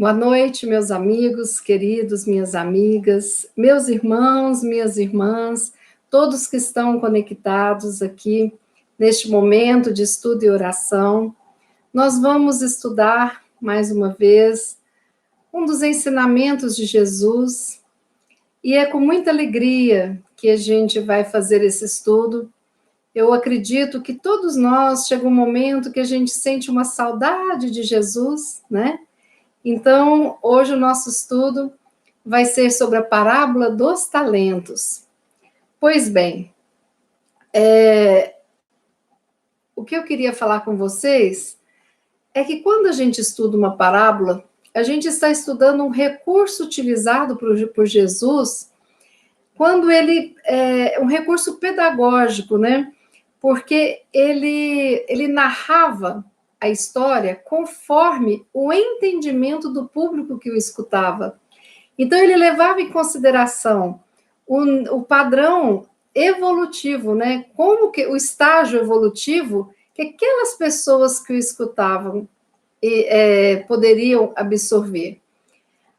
Boa noite, meus amigos, queridos, minhas amigas, meus irmãos, minhas irmãs, todos que estão conectados aqui neste momento de estudo e oração. Nós vamos estudar, mais uma vez, um dos ensinamentos de Jesus, e é com muita alegria que a gente vai fazer esse estudo. Eu acredito que todos nós, chega um momento que a gente sente uma saudade de Jesus, né? Então, hoje o nosso estudo vai ser sobre a parábola dos talentos. Pois bem, o que eu queria falar com vocês é que quando a gente estuda uma parábola, a gente está estudando um recurso utilizado por Jesus, quando ele é um recurso pedagógico, né? Porque ele narrava a história conforme o entendimento do público que o escutava. Então, ele levava em consideração o padrão evolutivo, né? Como que o estágio evolutivo que aquelas pessoas que o escutavam poderiam absorver.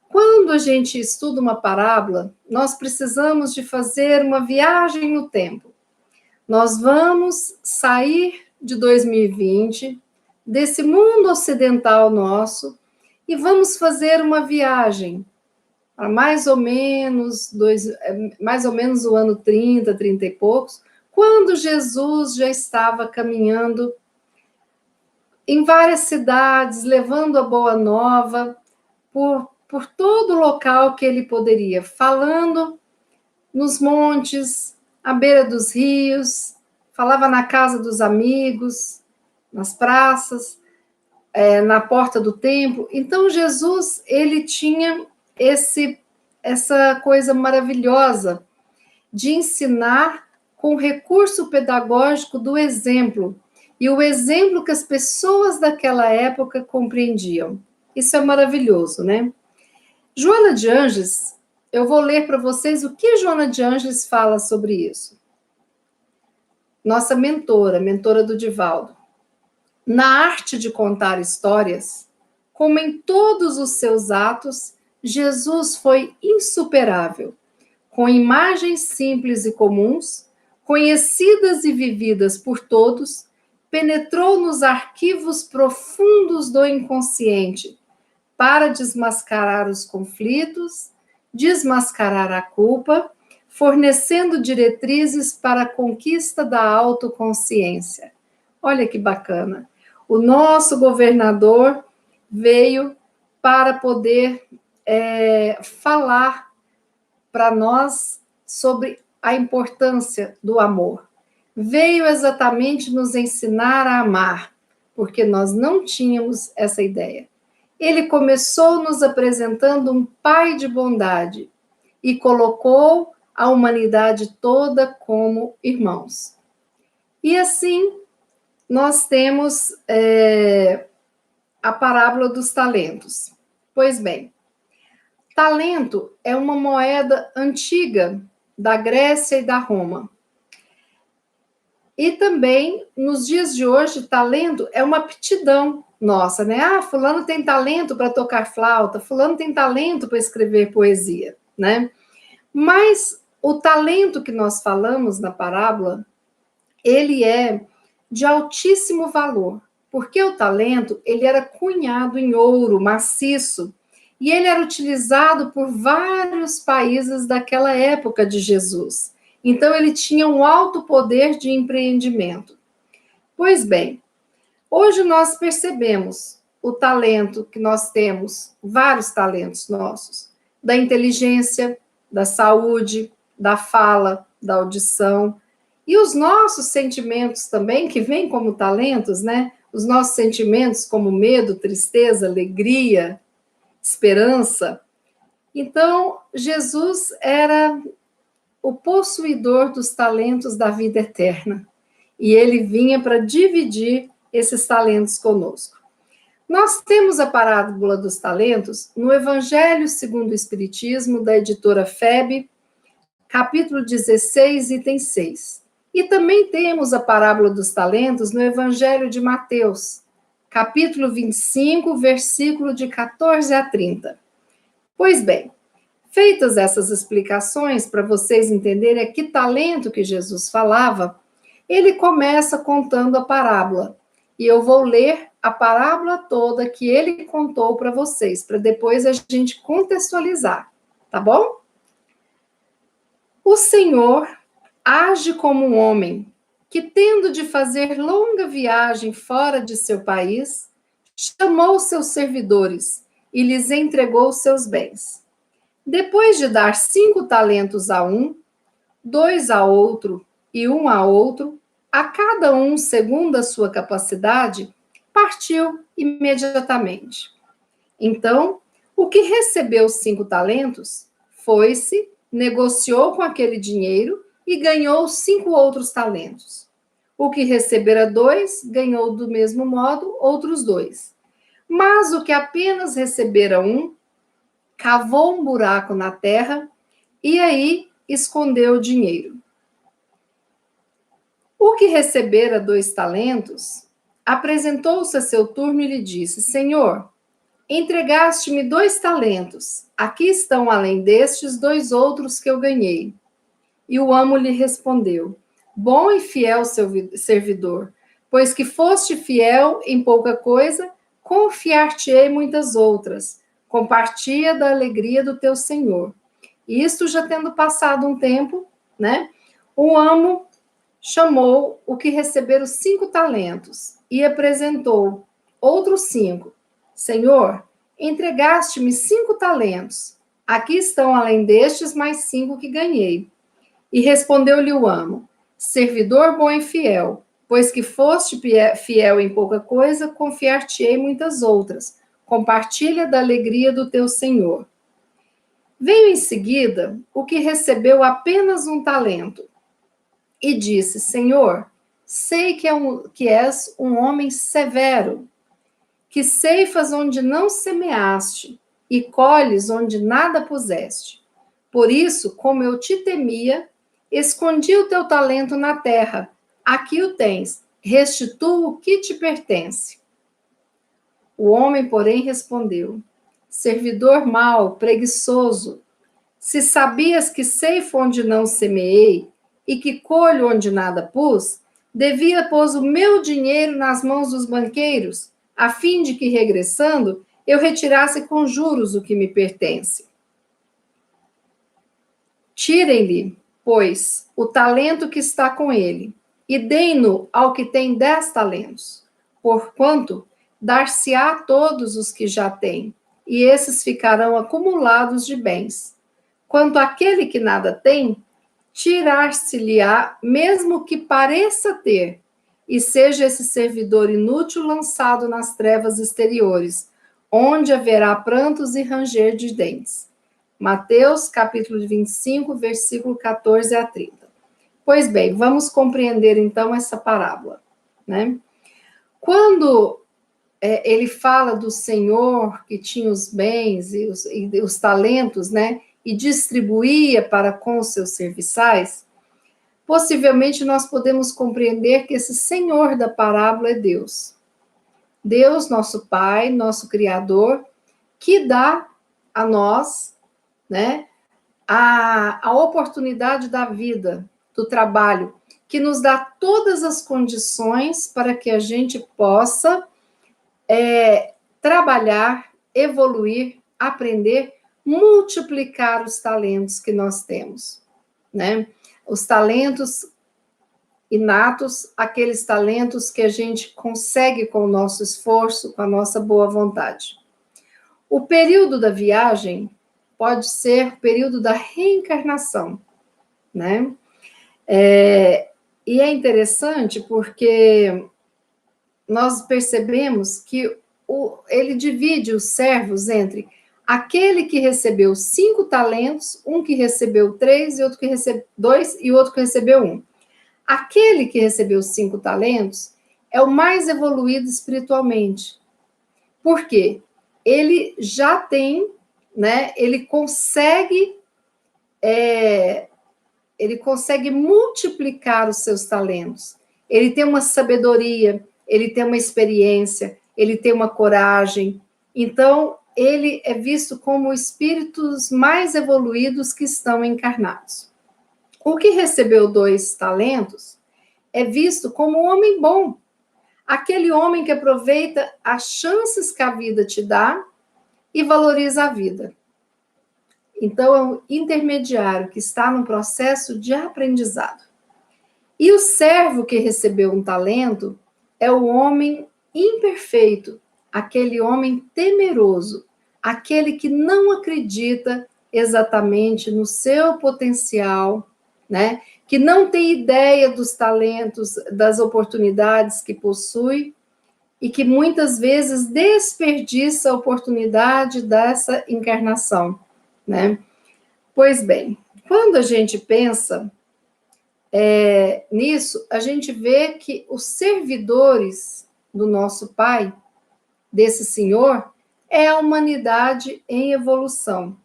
Quando a gente estuda uma parábola, nós precisamos de fazer uma viagem no tempo. Nós vamos sair de 2020, desse mundo ocidental nosso, e vamos fazer uma viagem para mais ou menos o ano 30, 30 e poucos, quando Jesus já estava caminhando em várias cidades, levando a boa nova por todo o local que ele poderia, falando nos montes, à beira dos rios, falava na casa dos amigos, nas praças, na porta do templo. Então, Jesus, ele tinha essa coisa maravilhosa de ensinar com o recurso pedagógico do exemplo, e o exemplo que as pessoas daquela época compreendiam. Isso é maravilhoso, né? Joana de Ângeles, eu vou ler para vocês o que Joana de Ângeles fala sobre isso. Nossa mentora do Divaldo. Na arte de contar histórias, como em todos os seus atos, Jesus foi insuperável, com imagens simples e comuns, conhecidas e vividas por todos, penetrou nos arquivos profundos do inconsciente para desmascarar os conflitos, desmascarar a culpa, fornecendo diretrizes para a conquista da autoconsciência. Olha que bacana. O nosso governador veio para poder falar para nós sobre a importância do amor. Veio exatamente nos ensinar a amar, porque nós não tínhamos essa ideia. Ele começou nos apresentando um pai de bondade e colocou a humanidade toda como irmãos. E assim, nós temos a parábola dos talentos. Pois bem, talento é uma moeda antiga da Grécia e da Roma. E também, nos dias de hoje, talento é uma aptidão nossa, né? Ah, fulano tem talento para tocar flauta, fulano tem talento para escrever poesia, né? Mas o talento que nós falamos na parábola, ele é de altíssimo valor, porque o talento, ele era cunhado em ouro maciço, e ele era utilizado por vários países daquela época de Jesus. Então, ele tinha um alto poder de empreendimento. Pois bem, hoje nós percebemos o talento que nós temos, vários talentos nossos, da inteligência, da saúde, da fala, da audição, e os nossos sentimentos também, que vêm como talentos, né? Os nossos sentimentos como medo, tristeza, alegria, esperança. Então, Jesus era o possuidor dos talentos da vida eterna. E ele vinha para dividir esses talentos conosco. Nós temos a parábola dos talentos no Evangelho segundo o Espiritismo, da editora FEB, capítulo 16, item 6. E também temos a parábola dos talentos no Evangelho de Mateus, capítulo 25, versículo de 14 a 30. Pois bem, feitas essas explicações para vocês entenderem a que talento que Jesus falava, ele começa contando a parábola. E eu vou ler a parábola toda que ele contou para vocês, para depois a gente contextualizar, tá bom? O Senhor age como um homem que, tendo de fazer longa viagem fora de seu país, chamou seus servidores e lhes entregou seus bens. Depois de dar 5 talentos a um, 2 a outro e 1 a outro, a cada um segundo a sua capacidade, partiu imediatamente. Então, o que recebeu 5 talentos, foi-se, negociou com aquele dinheiro e ganhou 5 outros talentos. O que recebera 2, ganhou do mesmo modo outros 2. Mas o que apenas recebera 1, cavou um buraco na terra e aí escondeu o dinheiro. O que recebera 2 talentos, apresentou-se a seu turno e lhe disse: Senhor, entregaste-me 2 talentos. Aqui estão, além destes, 2 outros que eu ganhei. E o amo lhe respondeu: Bom e fiel servidor, pois que foste fiel em pouca coisa, confiar-te-ei muitas outras. Compartilha da alegria do teu senhor. Isto já tendo passado um tempo, né? O amo chamou o que receberam 5 talentos e apresentou outros 5. Senhor, entregaste-me 5 talentos. Aqui estão, além destes, mais 5 que ganhei. E respondeu-lhe o amo: servidor bom e fiel, pois que foste fiel em pouca coisa, confiar-te-ei muitas outras. Compartilha da alegria do teu senhor. Veio em seguida o que recebeu apenas 1 talento e disse: Senhor, sei que és um homem severo, que ceifas onde não semeaste e colhes onde nada puseste. Por isso, como eu te temia, escondi o teu talento na terra. Aqui o tens, restitua o que te pertence. O homem, porém, respondeu: servidor mau, preguiçoso, se sabias que ceifo onde não semeei e que colho onde nada pus, devia pôr o meu dinheiro nas mãos dos banqueiros, a fim de que, regressando, eu retirasse com juros o que me pertence. Tirem-lhe, pois, o talento que está com ele, e deem-no ao que tem 10 talentos, porquanto dar-se-á a todos os que já têm, e esses ficarão acumulados de bens. Quanto àquele que nada tem, tirar-se-lhe-á, mesmo que pareça ter, e seja esse servidor inútil lançado nas trevas exteriores, onde haverá prantos e ranger de dentes. Mateus, capítulo 25, versículo 14 a 30. Pois bem, vamos compreender então essa parábola, né? Quando ele fala do Senhor que tinha os bens e os talentos, né? E distribuía para com os seus serviçais, possivelmente nós podemos compreender que esse Senhor da parábola é Deus. Deus, nosso Pai, nosso Criador, que dá a nós, né, a oportunidade da vida, do trabalho, que nos dá todas as condições para que a gente possa trabalhar, evoluir, aprender, multiplicar os talentos que nós temos, né? Os talentos inatos, aqueles talentos que a gente consegue com o nosso esforço, com a nossa boa vontade. O período da viagem pode ser o período da reencarnação, né? E é interessante porque nós percebemos que ele divide os servos entre aquele que recebeu 5 talentos, um que recebeu 3, e outro que recebeu 2, e outro que recebeu 1. Aquele que recebeu 5 talentos é o mais evoluído espiritualmente. Por quê? Ele já tem, né? Ele consegue multiplicar os seus talentos. Ele tem uma sabedoria, ele tem uma experiência, ele tem uma coragem. Então, ele é visto como espíritos mais evoluídos que estão encarnados. O que recebeu 2 talentos é visto como um homem bom, aquele homem que aproveita as chances que a vida te dá e valoriza a vida. Então, é um intermediário que está no processo de aprendizado. E o servo que recebeu um talento é o homem imperfeito, aquele homem temeroso, aquele que não acredita exatamente no seu potencial, né? Que não tem ideia dos talentos, das oportunidades que possui e que muitas vezes desperdiça a oportunidade dessa encarnação, né? Pois bem, quando a gente pensa nisso, a gente vê que os servidores do nosso Pai, desse Senhor, é a humanidade em evolução.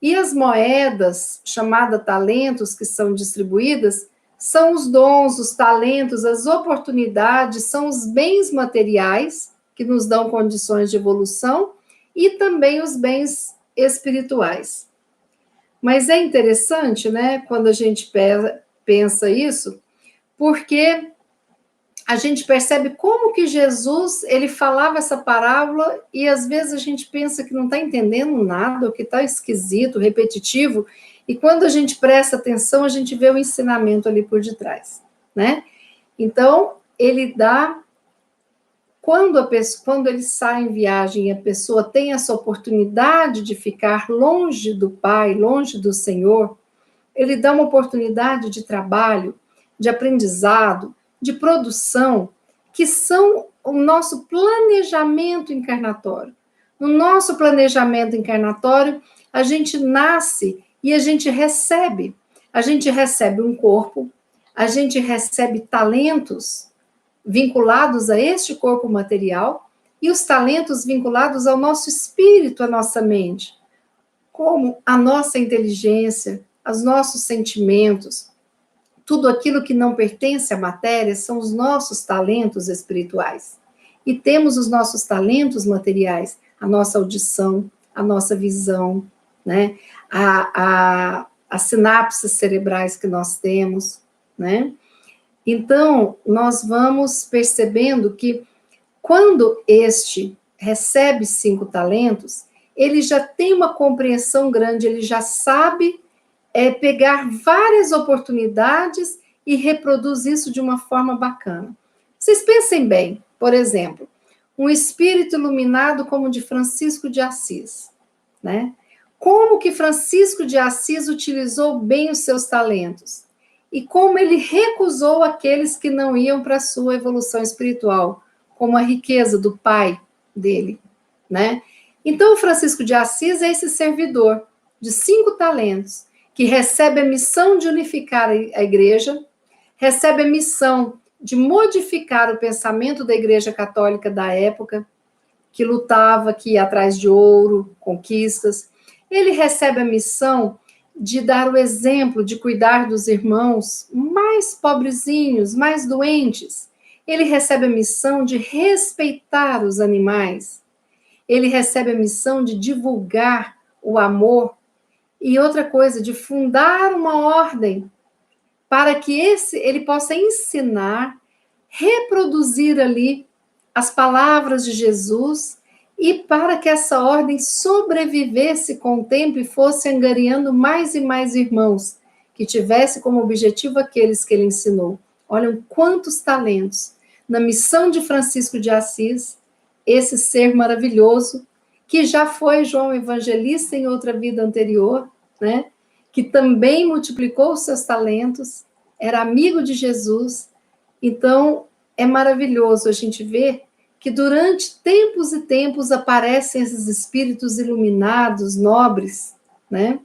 E as moedas, chamadas talentos, que são distribuídas, são os dons, os talentos, as oportunidades, são os bens materiais que nos dão condições de evolução e também os bens espirituais. Mas é interessante, né, quando a gente pensa isso, porque a gente percebe como que Jesus, ele falava essa parábola e às vezes a gente pensa que não está entendendo nada, ou que está esquisito, repetitivo, e quando a gente presta atenção, a gente vê o ensinamento ali por detrás, né? Então, ele dá, quando ele sai em viagem e a pessoa tem essa oportunidade de ficar longe do Pai, longe do Senhor, ele dá uma oportunidade de trabalho, de aprendizado, de produção, que são o nosso planejamento encarnatório. No nosso planejamento encarnatório, a gente nasce e a gente recebe. A gente recebe um corpo, a gente recebe talentos vinculados a este corpo material e os talentos vinculados ao nosso espírito, à nossa mente, como a nossa inteligência, os nossos sentimentos, tudo aquilo que não pertence à matéria são os nossos talentos espirituais. E temos os nossos talentos materiais, a nossa audição, a nossa visão, né? As sinapses cerebrais que nós temos, né? Então, nós vamos percebendo que quando este recebe 5 talentos, ele já tem uma compreensão grande, ele já sabe pegar várias oportunidades e reproduz isso de uma forma bacana. Vocês pensem bem, por exemplo, um espírito iluminado como o de Francisco de Assis, né? Como que Francisco de Assis utilizou bem os seus talentos e como ele recusou aqueles que não iam para a sua evolução espiritual, como a riqueza do pai dele, né? Então, Francisco de Assis é esse servidor de 5 talentos, que recebe a missão de unificar a igreja, recebe a missão de modificar o pensamento da igreja católica da época, que lutava, que ia atrás de ouro, conquistas. Ele recebe a missão de dar o exemplo, de cuidar dos irmãos mais pobrezinhos, mais doentes. Ele recebe a missão de respeitar os animais. Ele recebe a missão de divulgar o amor. E outra coisa, de fundar uma ordem para que ele possa ensinar, reproduzir ali as palavras de Jesus e para que essa ordem sobrevivesse com o tempo e fosse angariando mais e mais irmãos, que tivesse como objetivo aqueles que ele ensinou. Olham quantos talentos. Na missão de Francisco de Assis, esse ser maravilhoso, que já foi João Evangelista em outra vida anterior, né? Que também multiplicou os seus talentos, era amigo de Jesus. Então, é maravilhoso a gente ver que durante tempos e tempos aparecem esses espíritos iluminados, nobres, né?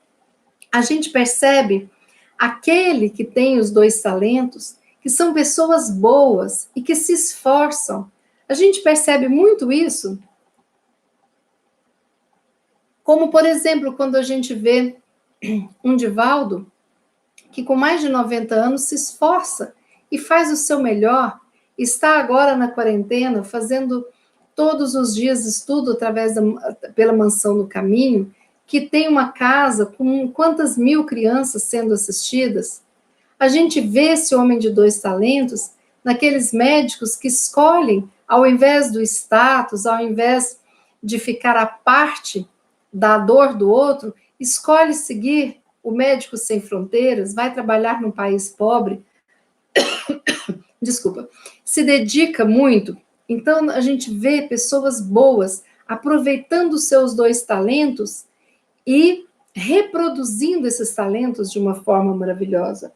A gente percebe aquele que tem os 2 talentos, que são pessoas boas e que se esforçam. A gente percebe muito isso, como, por exemplo, quando a gente vê um Divaldo, que com mais de 90 anos se esforça e faz o seu melhor, está agora na quarentena fazendo todos os dias estudo pela Mansão do Caminho, que tem uma casa com quantas mil crianças sendo assistidas. A gente vê esse homem de 2 talentos naqueles médicos que escolhem, ao invés do status, ao invés de ficar à parte da dor do outro, escolhe seguir o Médicos Sem Fronteiras, vai trabalhar num país pobre, desculpa, se dedica muito. Então, a gente vê pessoas boas aproveitando seus 2 talentos e reproduzindo esses talentos de uma forma maravilhosa.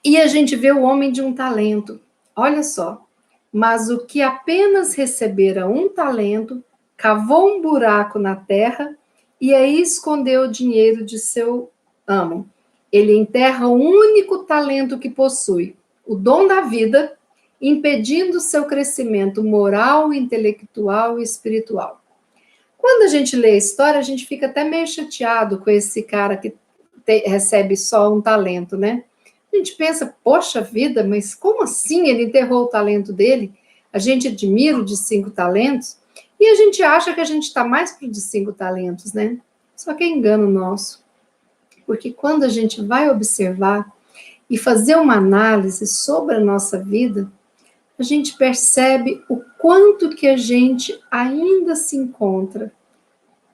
E a gente vê o homem de 1 talento. Olha só. Mas o que apenas recebera 1 talento, cavou um buraco na terra e aí escondeu o dinheiro de seu amo. Ele enterra o único talento que possui, o dom da vida, impedindo seu crescimento moral, intelectual e espiritual. Quando a gente lê a história, a gente fica até meio chateado com esse cara que recebe só 1 talento, né? A gente pensa, poxa vida, mas como assim ele enterrou o talento dele? A gente admira o de 5 talentos e a gente acha que a gente está mais para o de 5 talentos, né? Só que é engano nosso. Porque quando a gente vai observar e fazer uma análise sobre a nossa vida, a gente percebe o quanto que a gente ainda se encontra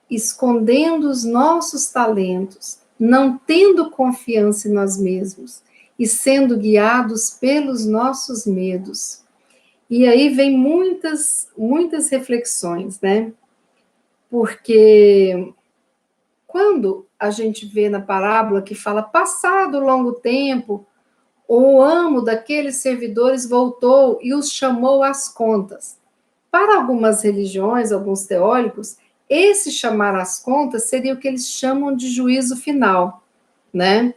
escondendo os nossos talentos, não tendo confiança em nós mesmos e sendo guiados pelos nossos medos. E aí vem muitas reflexões, né? Porque quando a gente vê na parábola que fala, passado longo tempo, o amo daqueles servidores voltou e os chamou às contas. Para algumas religiões, alguns teólogos, esse chamar às contas seria o que eles chamam de juízo final, né?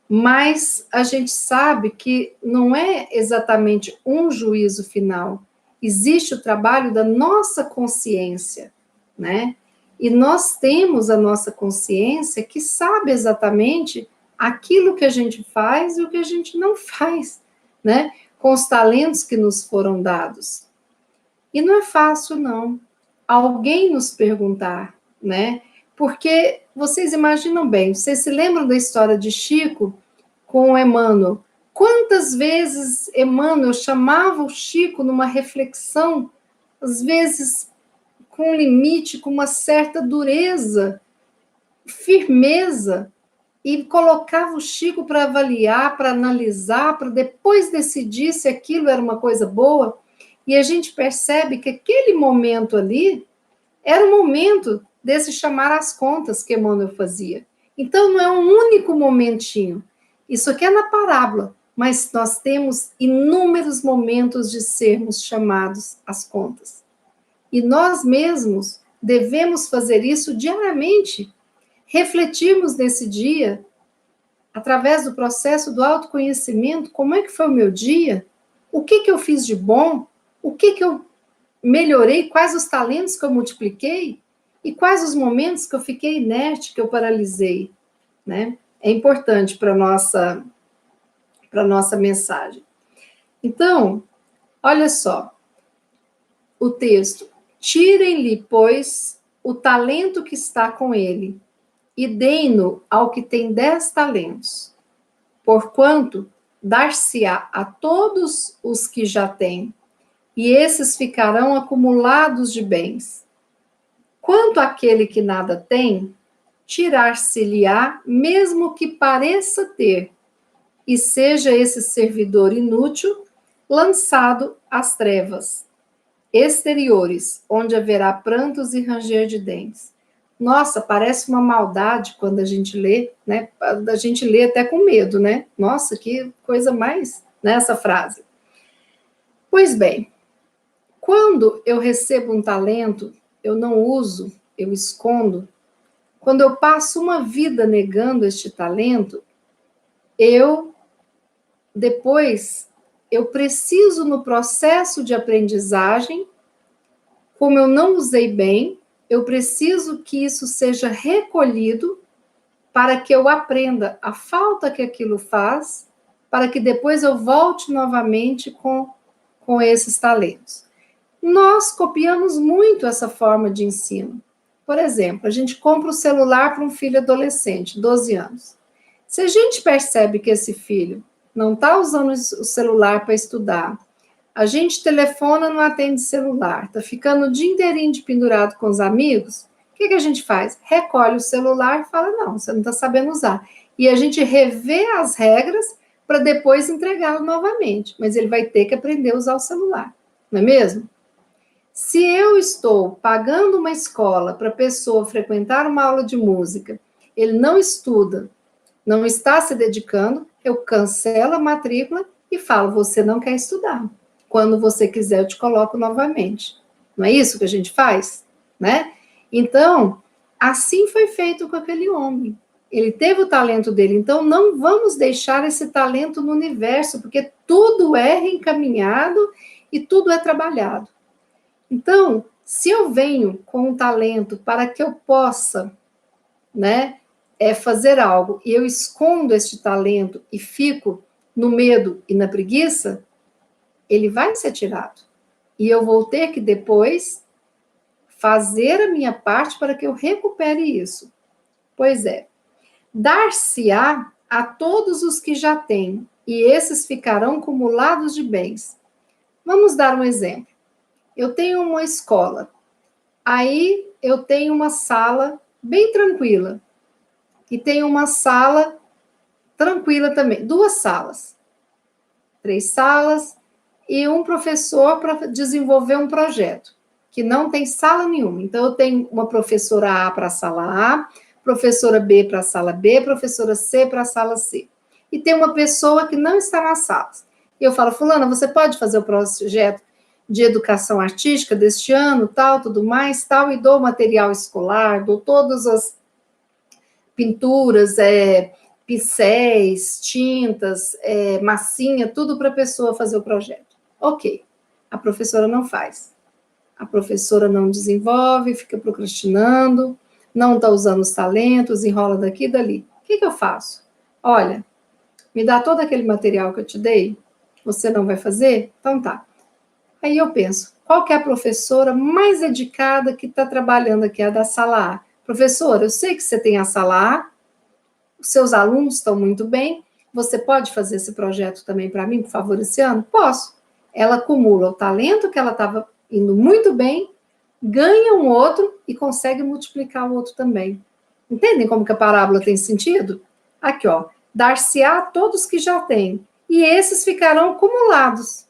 Mas a gente sabe que não é exatamente um juízo final. Existe o trabalho da nossa consciência, né? E nós temos a nossa consciência que sabe exatamente aquilo que a gente faz e o que a gente não faz, né? Com os talentos que nos foram dados. E não é fácil, não. Alguém nos perguntar, né? Porque vocês imaginam bem, vocês se lembram da história de Chico com Emmanuel? Quantas vezes Emmanuel chamava o Chico numa reflexão, às vezes com limite, com uma certa dureza, firmeza, e colocava o Chico para avaliar, para analisar, para depois decidir se aquilo era uma coisa boa. E a gente percebe que aquele momento ali era o momento desse chamar às contas que Emmanuel fazia. Então, não é um único momentinho. Isso aqui é na parábola, mas nós temos inúmeros momentos de sermos chamados às contas. E nós mesmos devemos fazer isso diariamente, refletirmos nesse dia, através do processo do autoconhecimento, como é que foi o meu dia, o que eu fiz de bom, o que eu melhorei, quais os talentos que eu multipliquei e quais os momentos que eu fiquei inerte, que eu paralisei, né? É importante para nossa mensagem. Então, olha só, o texto: tirem-lhe, pois, o talento que está com ele e deem-no ao que tem 10 talentos, porquanto dar-se-á a todos os que já têm, e esses ficarão acumulados de bens. Quanto àquele que nada tem, tirar-se-lhe-á, mesmo que pareça ter, e seja esse servidor inútil lançado às trevas exteriores, onde haverá prantos e ranger de dentes. Nossa, parece uma maldade quando a gente lê, né? A gente lê até com medo, né? Nossa, que coisa mais, nessa frase. Pois bem, quando eu recebo um talento, eu não uso, eu escondo. Quando eu passo uma vida negando este talento, depois, eu preciso, no processo de aprendizagem, como eu não usei bem, eu preciso que isso seja recolhido para que eu aprenda a falta que aquilo faz, para que depois eu volte novamente com com esses talentos. Nós copiamos muito essa forma de ensino. Por exemplo, a gente compra o celular para um filho adolescente, 12 anos. Se a gente percebe que esse filho não está usando o celular para estudar, a gente telefona, não atende celular, está ficando o dia inteirinho de pendurado com os amigos, o que a gente faz? Recolhe o celular e fala, não, você não está sabendo usar. E a gente revê as regras para depois entregá-lo novamente. Mas ele vai ter que aprender a usar o celular, não é mesmo? Se eu estou pagando uma escola para a pessoa frequentar uma aula de música, ele não estuda, não está se dedicando, eu cancelo a matrícula e falo, você não quer estudar. Quando você quiser, eu te coloco novamente. Não é isso que a gente faz? Né? Então, assim foi feito com aquele homem. Ele teve o talento dele, então não vamos deixar esse talento no universo, porque tudo é reencaminhado e tudo é trabalhado. Então, se eu venho com um talento para que eu possa, né, fazer algo, e eu escondo este talento e fico no medo e na preguiça, ele vai ser tirado. E eu vou ter que depois fazer a minha parte para que eu recupere isso. Pois é, dar-se-á a todos os que já têm, e esses ficarão acumulados de bens. Vamos dar um exemplo. Eu tenho uma escola, aí eu tenho uma sala bem tranquila, e tenho uma sala tranquila também, 2 salas, 3 salas, e um professor para desenvolver um projeto, que não tem sala nenhuma. Então, eu tenho uma professora A para a sala A, professora B para a sala B, professora C para a sala C. E tem uma pessoa que não está nas salas. E eu falo, fulana, você pode fazer o projeto de educação artística deste ano, tal, tudo mais, tal, e dou material escolar, dou todas as pinturas, pincéis, tintas, massinha, tudo para a pessoa fazer o projeto. Ok, a professora não faz. A professora não desenvolve, fica procrastinando, não está usando os talentos, enrola daqui e dali. O que eu faço? Olha, me dá todo aquele material que eu te dei, você não vai fazer? Então tá. Aí eu penso, qual que é a professora mais dedicada que está trabalhando aqui, a da sala A? Professora, eu sei que você tem a sala A, os seus alunos estão muito bem, você pode fazer esse projeto também para mim, por favor, esse ano? Posso. Ela acumula o talento que ela estava indo muito bem, ganha um outro e consegue multiplicar o outro também. Entendem como que a parábola tem sentido? Aqui, ó, dar-se-á a todos que já têm, e esses ficarão acumulados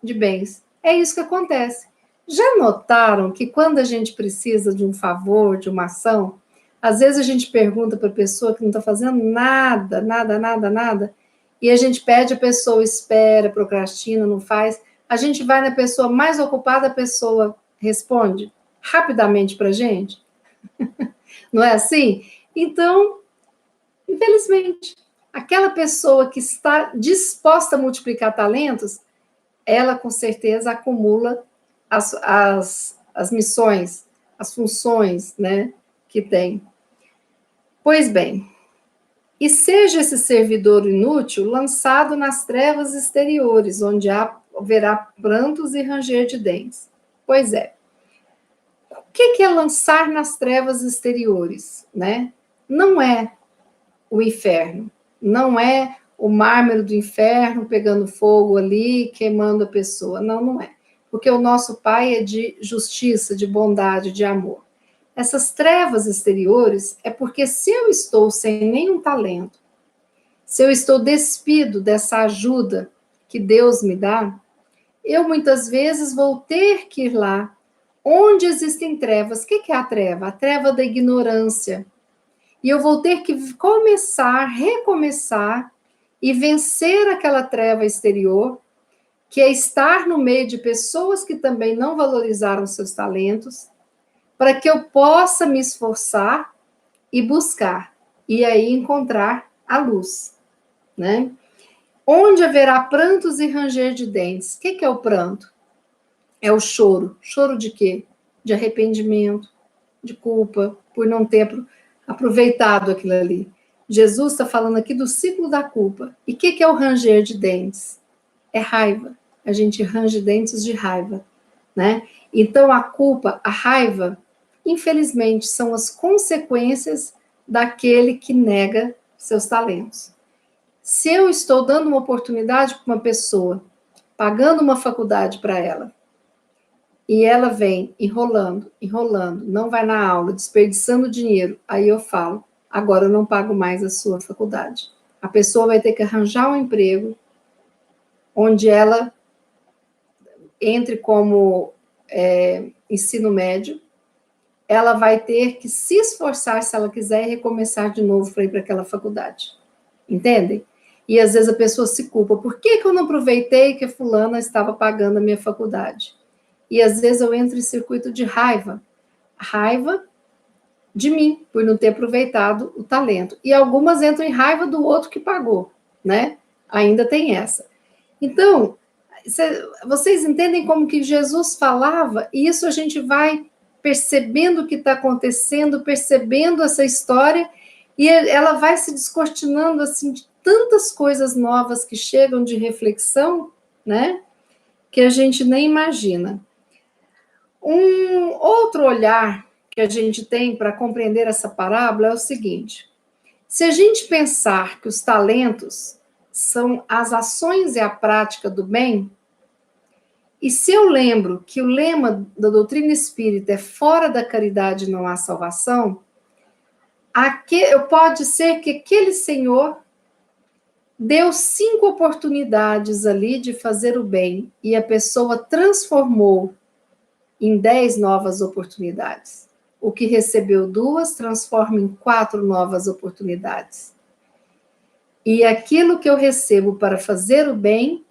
de bens. É isso que acontece. Já notaram que quando a gente precisa de um favor, de uma ação, às vezes a gente pergunta para a pessoa que não está fazendo nada, nada, nada, nada, e a gente pede, a pessoa espera, procrastina, não faz. A gente vai na pessoa mais ocupada, a pessoa responde rapidamente para a gente. Não é assim? Então, infelizmente, aquela pessoa que está disposta a multiplicar talentos, ela com certeza acumula as missões, as funções, né, que tem. Pois bem, e seja esse servidor inútil lançado nas trevas exteriores, onde haverá prantos e ranger de dentes. Pois é. O que é lançar nas trevas exteriores, né? Não é o inferno, não é o mármore do inferno pegando fogo ali, queimando a pessoa. Não, não é. Porque o nosso Pai é de justiça, de bondade, de amor. Essas trevas exteriores é porque se eu estou sem nenhum talento, se eu estou despido dessa ajuda que Deus me dá, eu muitas vezes vou ter que ir lá onde existem trevas. O que é a treva? A treva da ignorância. E eu vou ter que começar, recomeçar e vencer aquela treva exterior, que é estar no meio de pessoas que também não valorizaram seus talentos, para que eu possa me esforçar e buscar, e aí encontrar a luz, né? Onde haverá prantos e ranger de dentes. O que é o pranto? É o choro. Choro de quê? De arrependimento, de culpa, por não ter aproveitado aquilo ali. Jesus está falando aqui do ciclo da culpa. E o que é o ranger de dentes? É raiva, a gente range dentes de raiva, né? Então, a culpa, a raiva, infelizmente, são as consequências daquele que nega seus talentos. Se eu estou dando uma oportunidade para uma pessoa, pagando uma faculdade para ela, e ela vem enrolando, enrolando, não vai na aula, desperdiçando dinheiro, aí eu falo, agora eu não pago mais a sua faculdade. A pessoa vai ter que arranjar um emprego onde ela entre como ensino médio, ela vai ter que se esforçar, se ela quiser, e recomeçar de novo para ir para aquela faculdade. Entendem? E às vezes a pessoa se culpa. Por que eu não aproveitei que a fulana estava pagando a minha faculdade? E às vezes eu entro em circuito de raiva. Raiva de mim, por não ter aproveitado o talento. E algumas entram em raiva do outro que pagou, né? Ainda tem essa. Então, vocês entendem como que Jesus falava? E isso a gente vai percebendo o que está acontecendo, percebendo essa história, e ela vai se descortinando assim de tantas coisas novas que chegam de reflexão, né? Que a gente nem imagina. Um outro olhar que a gente tem para compreender essa parábola é o seguinte: se a gente pensar que os talentos são as ações e a prática do bem, e se eu lembro que o lema da doutrina espírita é fora da caridade não há salvação, pode ser que aquele senhor deu 5 oportunidades ali de fazer o bem e a pessoa transformou em 10 novas oportunidades. O que recebeu 2 transforma em 4 novas oportunidades. E aquilo que eu recebo para fazer o bem,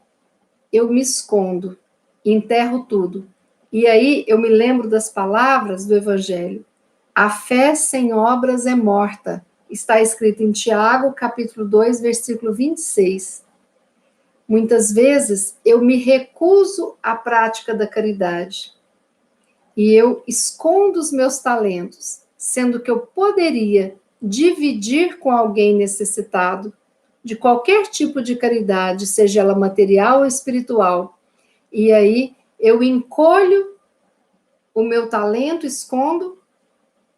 eu me escondo, enterro tudo. E aí eu me lembro das palavras do Evangelho. A fé sem obras é morta. Está escrito em Tiago, capítulo 2, versículo 26. Muitas vezes eu me recuso à prática da caridade. E eu escondo os meus talentos, sendo que eu poderia dividir com alguém necessitado, de qualquer tipo de caridade, seja ela material ou espiritual. E aí eu encolho o meu talento, escondo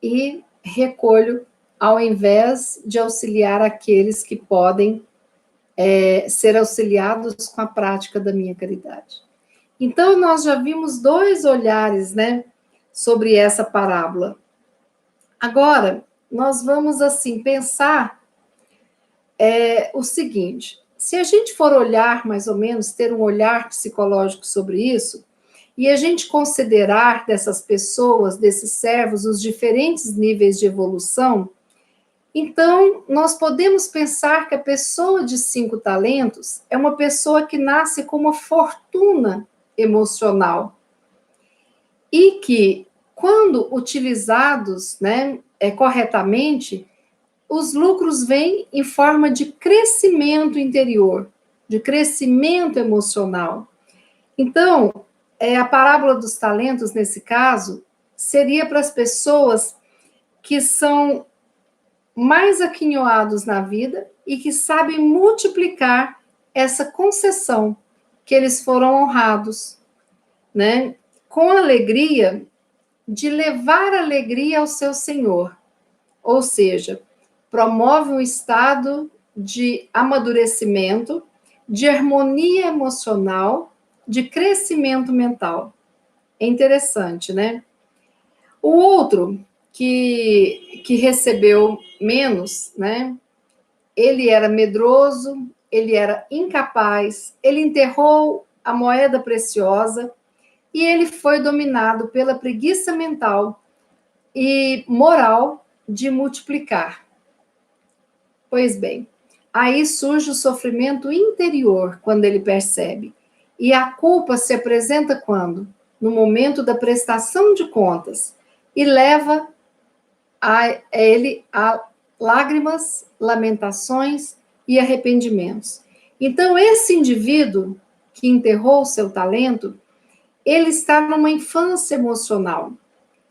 e recolho, ao invés de auxiliar aqueles que podem ser auxiliados com a prática da minha caridade. Então, nós já vimos 2 olhares, né, sobre essa parábola. Agora, nós vamos, assim, pensar o seguinte: se a gente for olhar, mais ou menos, ter um olhar psicológico sobre isso, e a gente considerar dessas pessoas, desses servos, os diferentes níveis de evolução, então nós podemos pensar que a pessoa de 5 talentos é uma pessoa que nasce com uma fortuna emocional e que, quando utilizados, né, corretamente, os lucros vêm em forma de crescimento interior, de crescimento emocional. Então, a parábola dos talentos, nesse caso, seria para as pessoas que são mais aquinhoados na vida e que sabem multiplicar essa concessão que eles foram honrados, né? Com alegria de levar alegria ao seu Senhor. Ou seja, promove um estado de amadurecimento, de harmonia emocional, de crescimento mental. É interessante, né? O outro que recebeu menos, né? Ele era medroso, ele era incapaz, ele enterrou a moeda preciosa e ele foi dominado pela preguiça mental e moral de multiplicar. Pois bem, aí surge o sofrimento interior quando ele percebe. E a culpa se apresenta quando? No momento da prestação de contas. E leva a ele a lágrimas, lamentações e arrependimentos. Então, esse indivíduo que enterrou o seu talento, ele está numa infância emocional.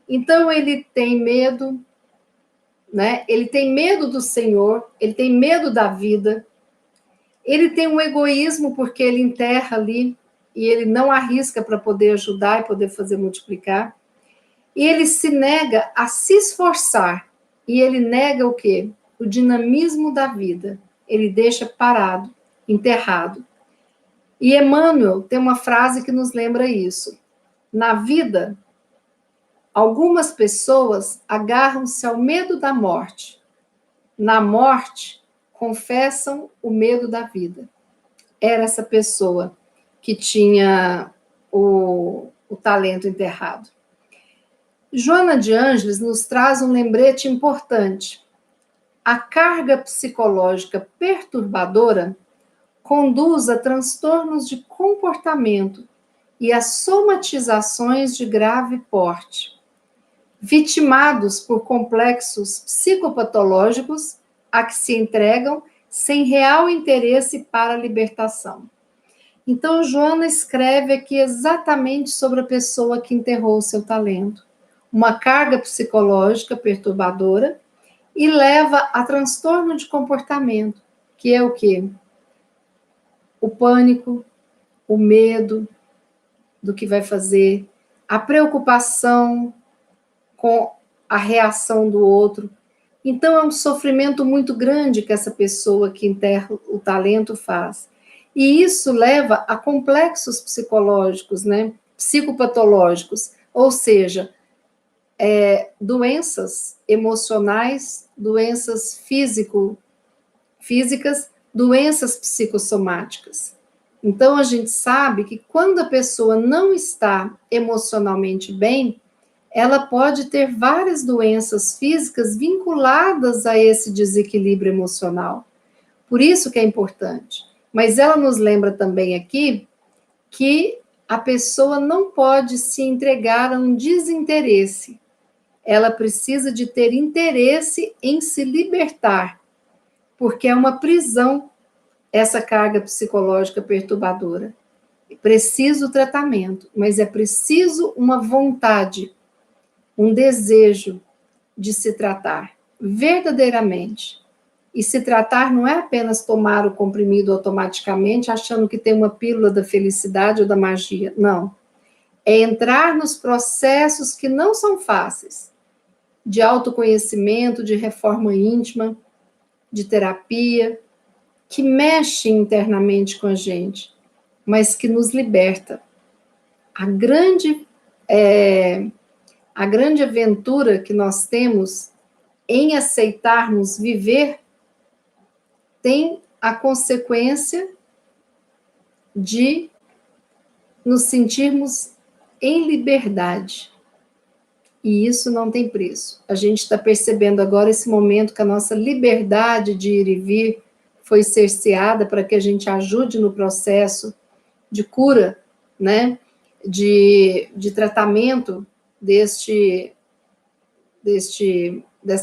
Então, ele tem medo, né? Ele tem medo do Senhor, ele tem medo da vida, ele tem um egoísmo porque ele enterra ali e ele não arrisca para poder ajudar e poder fazer multiplicar. E ele se nega a se esforçar. E ele nega o quê? O dinamismo da vida. Ele deixa parado, enterrado. E Emmanuel tem uma frase que nos lembra isso. Na vida, algumas pessoas agarram-se ao medo da morte. Na morte, confessam o medo da vida. Era essa pessoa que tinha o talento enterrado. Joana de Ângeles nos traz um lembrete importante. A carga psicológica perturbadora conduz a transtornos de comportamento e a somatizações de grave porte, vitimados por complexos psicopatológicos a que se entregam sem real interesse para a libertação. Então, Joana escreve aqui exatamente sobre a pessoa que enterrou o seu talento. Uma carga psicológica perturbadora e leva a transtorno de comportamento, que é o quê? O pânico, o medo do que vai fazer, a preocupação com a reação do outro. Então, é um sofrimento muito grande que essa pessoa que enterra o talento faz. E isso leva a complexos psicológicos, né? Psicopatológicos, ou seja, doenças emocionais, doenças físicas, doenças psicossomáticas. Então, a gente sabe que quando a pessoa não está emocionalmente bem, ela pode ter várias doenças físicas vinculadas a esse desequilíbrio emocional. Por isso que é importante. Mas ela nos lembra também aqui que a pessoa não pode se entregar a um desinteresse. Ela precisa de ter interesse em se libertar, porque é uma prisão essa carga psicológica perturbadora. É preciso tratamento, mas é preciso uma vontade, um desejo de se tratar verdadeiramente. E se tratar não é apenas tomar o comprimido automaticamente, achando que tem uma pílula da felicidade ou da magia. Não. É entrar nos processos que não são fáceis, de autoconhecimento, de reforma íntima, de terapia, que mexe internamente com a gente, mas que nos liberta. A grande aventura que nós temos em aceitarmos viver tem a consequência de nos sentirmos em liberdade. E isso não tem preço. A gente está percebendo agora esse momento que a nossa liberdade de ir e vir foi cerceada para que a gente ajude no processo de cura, né? De tratamento dessa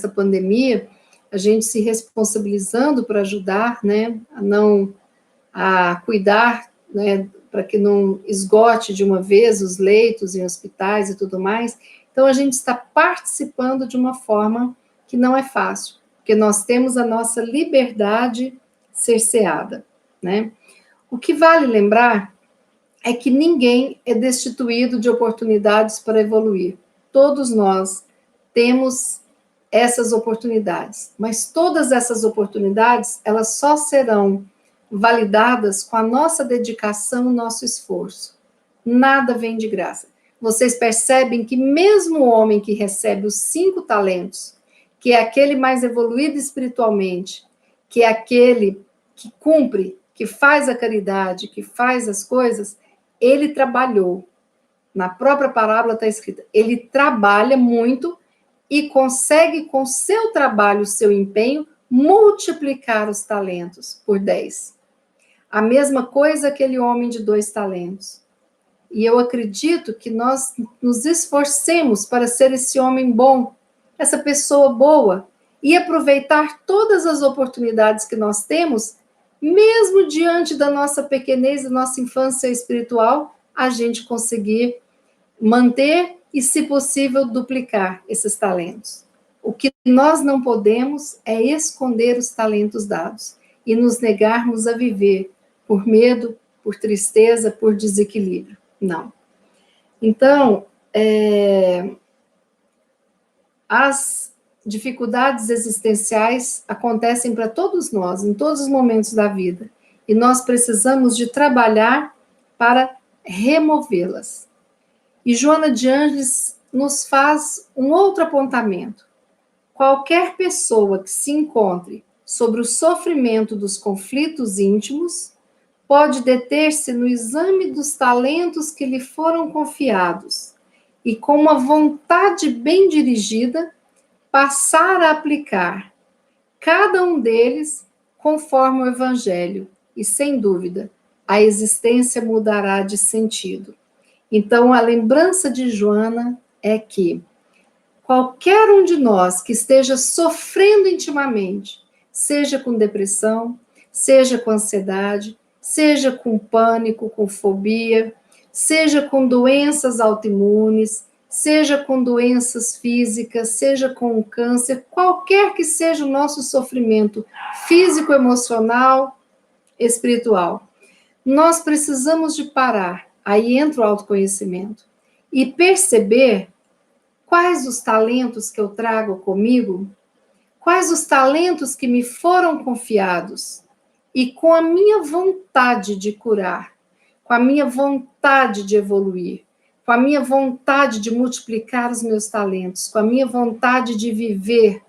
pandemia, a gente se responsabilizando para ajudar, né, a cuidar, né, para que não esgote de uma vez os leitos em hospitais e tudo mais. Então, a gente está participando de uma forma que não é fácil, porque nós temos a nossa liberdade cerceada, né? O que vale lembrar é que ninguém é destituído de oportunidades para evoluir. Todos nós temos essas oportunidades, mas todas essas oportunidades, elas só serão validadas com a nossa dedicação, nosso esforço. Nada vem de graça. Vocês percebem que mesmo o homem que recebe os 5 talentos, que é aquele mais evoluído espiritualmente, que é aquele que cumpre, que faz a caridade, que faz as coisas, ele trabalhou. Na própria parábola está escrito, ele trabalha muito e consegue, com seu trabalho, seu empenho, multiplicar os talentos por 10. A mesma coisa aquele homem de 2 talentos. E eu acredito que nós nos esforcemos para ser esse homem bom, essa pessoa boa, e aproveitar todas as oportunidades que nós temos, mesmo diante da nossa pequenez, da nossa infância espiritual, a gente conseguir manter e, se possível, duplicar esses talentos. O que nós não podemos é esconder os talentos dados e nos negarmos a viver por medo, por tristeza, por desequilíbrio. Não. Então, as dificuldades existenciais acontecem para todos nós, em todos os momentos da vida. E nós precisamos de trabalhar para removê-las. E Joana de Ângeles nos faz um outro apontamento. Qualquer pessoa que se encontre sobre o sofrimento dos conflitos íntimos pode deter-se no exame dos talentos que lhe foram confiados e, com uma vontade bem dirigida, passar a aplicar cada um deles conforme o Evangelho, e, sem dúvida, a existência mudará de sentido. Então, a lembrança de Joana é que qualquer um de nós que esteja sofrendo intimamente, seja com depressão, seja com ansiedade, seja com pânico, com fobia, seja com doenças autoimunes, seja com doenças físicas, seja com câncer, qualquer que seja o nosso sofrimento físico, emocional, espiritual, nós precisamos de parar, aí entra o autoconhecimento, e perceber quais os talentos que eu trago comigo, quais os talentos que me foram confiados, e com a minha vontade de curar, com a minha vontade de evoluir, com a minha vontade de multiplicar os meus talentos, com a minha vontade de viver,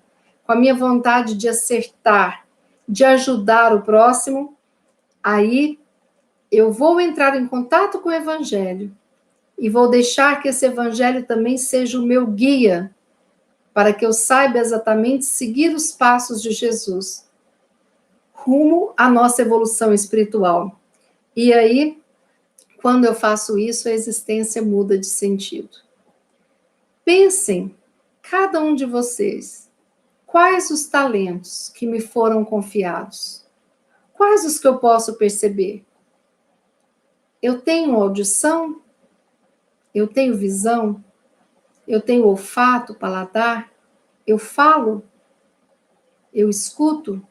com a minha vontade de acertar, de ajudar o próximo, aí eu vou entrar em contato com o Evangelho e vou deixar que esse Evangelho também seja o meu guia, para que eu saiba exatamente seguir os passos de Jesus, rumo à nossa evolução espiritual. E aí, quando eu faço isso, a existência muda de sentido. Pensem, cada um de vocês, quais os talentos que me foram confiados? Quais os que eu posso perceber? Eu tenho audição? Eu tenho visão? Eu tenho olfato, paladar? Eu falo? Eu escuto?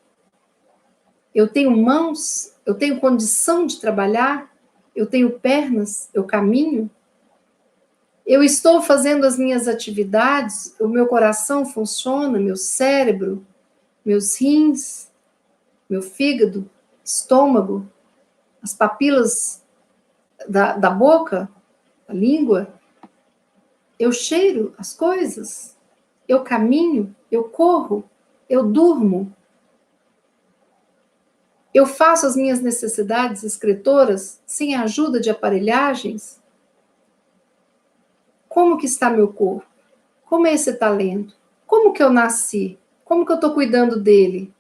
Eu tenho mãos? Eu tenho condição de trabalhar? Eu tenho pernas? Eu caminho? Eu estou fazendo as minhas atividades? O meu coração funciona? Meu cérebro? Meus rins? Meu fígado? Estômago? As papilas da boca? A língua? Eu cheiro as coisas? Eu caminho? Eu corro? Eu durmo? Eu faço as minhas necessidades escritoras sem a ajuda de aparelhagens? Como que está meu corpo? Como é esse talento? Como que eu nasci? Como que eu estou cuidando dele?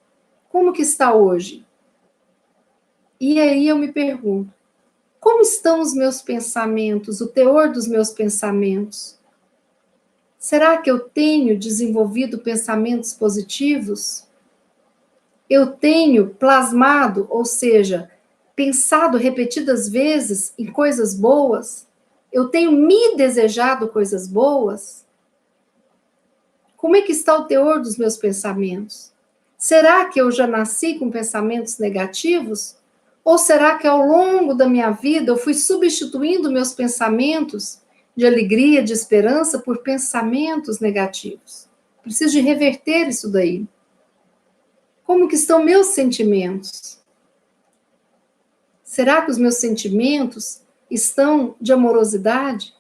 Como que está hoje? E aí eu me pergunto, como estão os meus pensamentos, o teor dos meus pensamentos? Será que eu tenho desenvolvido pensamentos positivos? Eu tenho plasmado, ou seja, pensado repetidas vezes em coisas boas? Eu tenho me desejado coisas boas? Como é que está o teor dos meus pensamentos? Será que eu já nasci com pensamentos negativos? Ou será que ao longo da minha vida eu fui substituindo meus pensamentos de alegria, de esperança, por pensamentos negativos? Preciso de reverter isso daí. Como que estão meus sentimentos? Será que os meus sentimentos estão de amorosidade?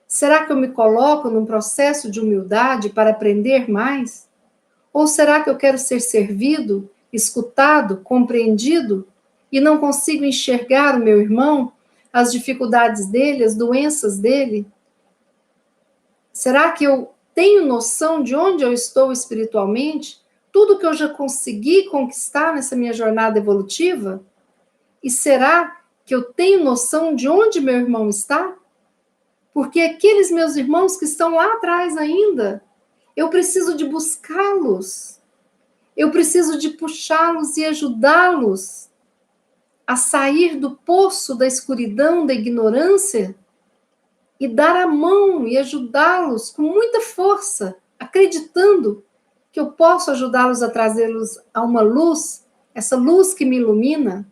Será que eu me coloco num processo de humildade para aprender mais? Ou será que eu quero ser servido, escutado, compreendido e não consigo enxergar o meu irmão, as dificuldades dele, as doenças dele? Será que eu tenho noção de onde eu estou espiritualmente? Tudo que eu já consegui conquistar nessa minha jornada evolutiva? E será que eu tenho noção de onde meu irmão está? Porque aqueles meus irmãos que estão lá atrás ainda, eu preciso de buscá-los. Eu preciso de puxá-los e ajudá-los a sair do poço da escuridão, da ignorância, e dar a mão e ajudá-los com muita força, acreditando que eu posso ajudá-los a trazê-los a uma luz, essa luz que me ilumina.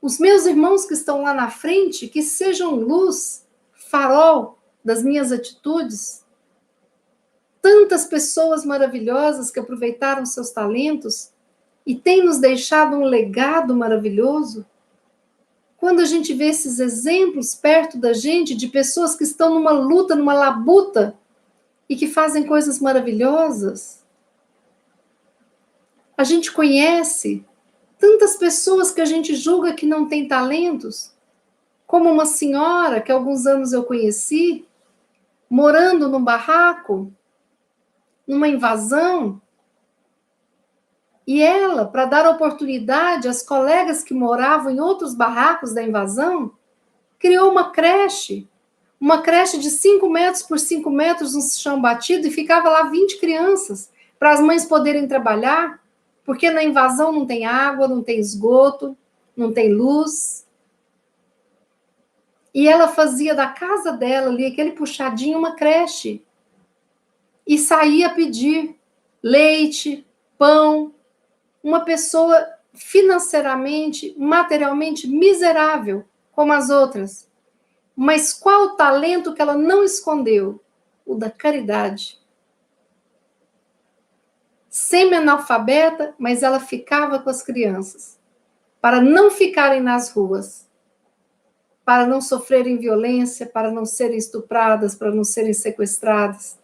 Os meus irmãos que estão lá na frente, que sejam luz, farol das minhas atitudes. Tantas pessoas maravilhosas que aproveitaram seus talentos e têm nos deixado um legado maravilhoso. Quando a gente vê esses exemplos perto da gente, de pessoas que estão numa luta, numa labuta, e que fazem coisas maravilhosas. A gente conhece tantas pessoas que a gente julga que não têm talentos, como uma senhora que há alguns anos eu conheci, morando num barraco, numa invasão, e ela, para dar oportunidade às colegas que moravam em outros barracos da invasão, criou uma creche de 5 metros por 5 metros no chão batido, e ficava lá 20 crianças, para as mães poderem trabalhar, porque na invasão não tem água, não tem esgoto, não tem luz. E ela fazia da casa dela ali, aquele puxadinho, uma creche. E saía a pedir leite, pão. Uma pessoa financeiramente, materialmente miserável, como as outras. Mas qual o talento que ela não escondeu? O da caridade. Semi-analfabeta, mas ela ficava com as crianças, para não ficarem nas ruas, para não sofrerem violência, para não serem estupradas, para não serem sequestradas,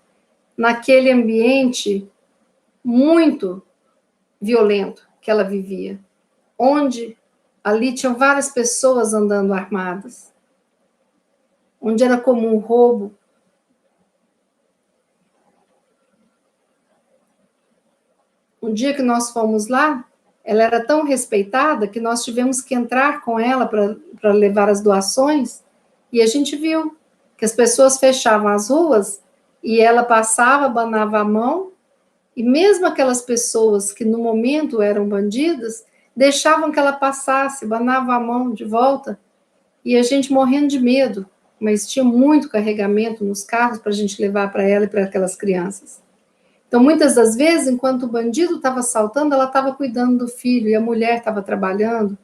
naquele ambiente muito violento que ela vivia, onde ali tinham várias pessoas andando armadas, onde era comum roubo. Um dia que nós fomos lá, ela era tão respeitada que nós tivemos que entrar com ela para levar as doações, e a gente viu que as pessoas fechavam as ruas e ela passava, abanava a mão, e mesmo aquelas pessoas que no momento eram bandidas, deixavam que ela passasse, abanava a mão de volta, e a gente morrendo de medo, mas tinha muito carregamento nos carros para a gente levar para ela e para aquelas crianças. Então, muitas das vezes, enquanto o bandido estava assaltando, ela estava cuidando do filho, e a mulher estava trabalhando.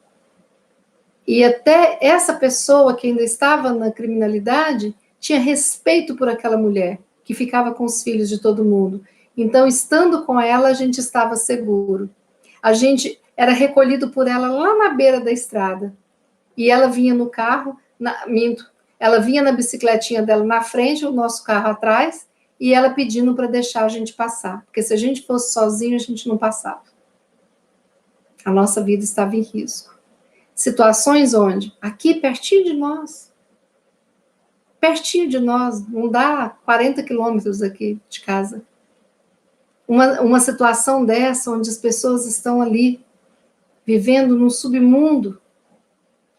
E até essa pessoa que ainda estava na criminalidade tinha respeito por aquela mulher, que ficava com os filhos de todo mundo. Então, estando com ela, a gente estava seguro. A gente era recolhido por ela lá na beira da estrada. E ela vinha no carro, ela vinha na bicicletinha dela na frente, o nosso carro atrás, e ela pedindo para deixar a gente passar, porque se a gente fosse sozinho, a gente não passava. A nossa vida estava em risco. Situações onde, aqui pertinho de nós, não dá 40 quilômetros aqui de casa, uma situação dessa, onde as pessoas estão ali, vivendo num submundo,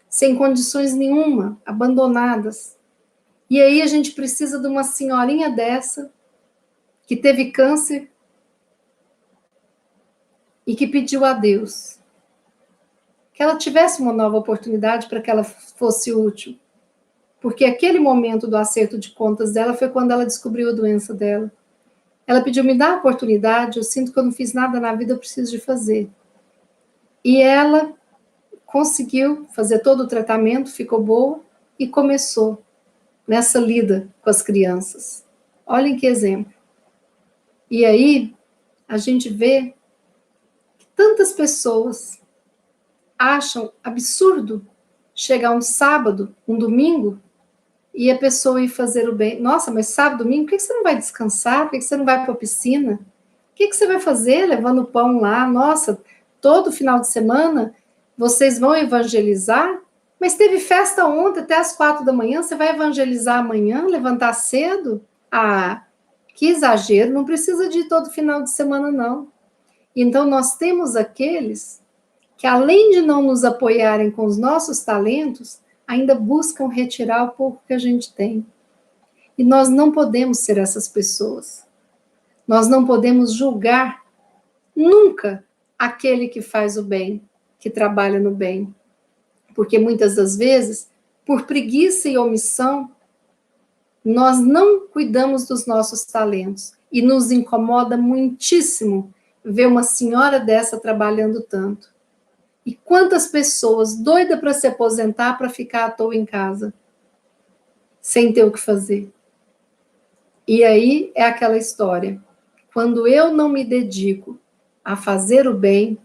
sem condições nenhuma, abandonadas. E aí a gente precisa de uma senhorinha dessa, que teve câncer e que pediu a Deus que ela tivesse uma nova oportunidade para que ela fosse útil. Porque aquele momento do acerto de contas dela foi quando ela descobriu a doença dela. Ela pediu, me dá a oportunidade, eu sinto que eu não fiz nada na vida, eu preciso de fazer. E ela conseguiu fazer todo o tratamento, ficou boa e começou nessa lida com as crianças. Olhem que exemplo. E aí, a gente vê que tantas pessoas acham absurdo chegar um sábado, um domingo, e a pessoa ir fazer o bem. Nossa, mas sábado, domingo, por que você não vai descansar? Por que você não vai para a piscina? O que você vai fazer levando pão lá? Nossa, todo final de semana vocês vão evangelizar? Mas teve festa ontem até as 4 da manhã, você vai evangelizar amanhã, levantar cedo? Ah, que exagero, não precisa de ir todo final de semana, não. Então, nós temos aqueles que, além de não nos apoiarem com os nossos talentos, ainda buscam retirar o pouco que a gente tem. E nós não podemos ser essas pessoas. Nós não podemos julgar nunca aquele que faz o bem, que trabalha no bem. Porque muitas das vezes, por preguiça e omissão, nós não cuidamos dos nossos talentos. E nos incomoda muitíssimo ver uma senhora dessa trabalhando tanto. E quantas pessoas doidas para se aposentar para ficar à toa em casa, sem ter o que fazer. E aí é aquela história. Quando eu não me dedico a fazer o bem,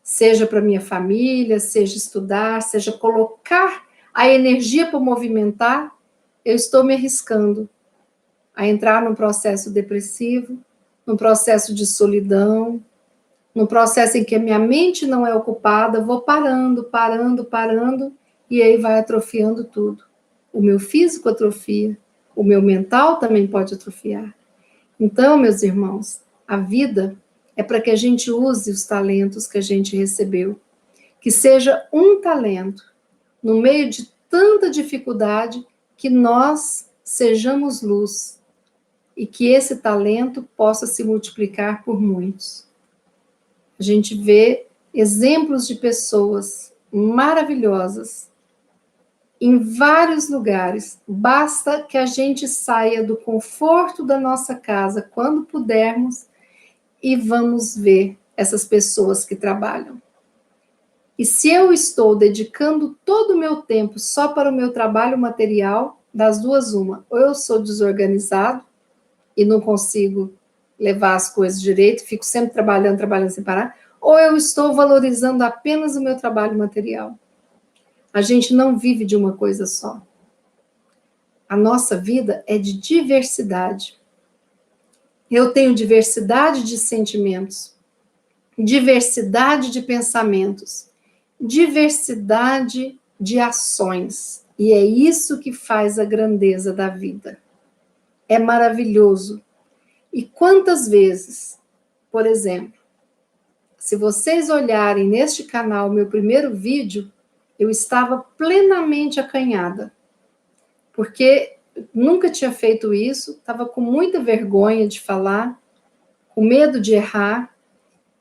seja para minha família, seja estudar, seja colocar a energia para movimentar, eu estou me arriscando a entrar num processo depressivo, num processo de solidão, num processo em que a minha mente não é ocupada, vou parando, e aí vai atrofiando tudo. O meu físico atrofia, o meu mental também pode atrofiar. Então, meus irmãos, a vida é para que a gente use os talentos que a gente recebeu. Que seja um talento, no meio de tanta dificuldade, que nós sejamos luz e que esse talento possa se multiplicar por muitos. A gente vê exemplos de pessoas maravilhosas em vários lugares. Basta que a gente saia do conforto da nossa casa quando pudermos e vamos ver essas pessoas que trabalham. E se eu estou dedicando todo o meu tempo só para o meu trabalho material, das duas uma, ou eu sou desorganizado e não consigo levar as coisas direito, fico sempre trabalhando sem parar, ou eu estou valorizando apenas o meu trabalho material. A gente não vive de uma coisa só. A nossa vida é de diversidade. Eu tenho diversidade de sentimentos, diversidade de pensamentos, diversidade de ações. E é isso que faz a grandeza da vida. É maravilhoso. E quantas vezes, por exemplo, se vocês olharem neste canal, meu primeiro vídeo, eu estava plenamente acanhada, porque nunca tinha feito isso, estava com muita vergonha de falar, com medo de errar,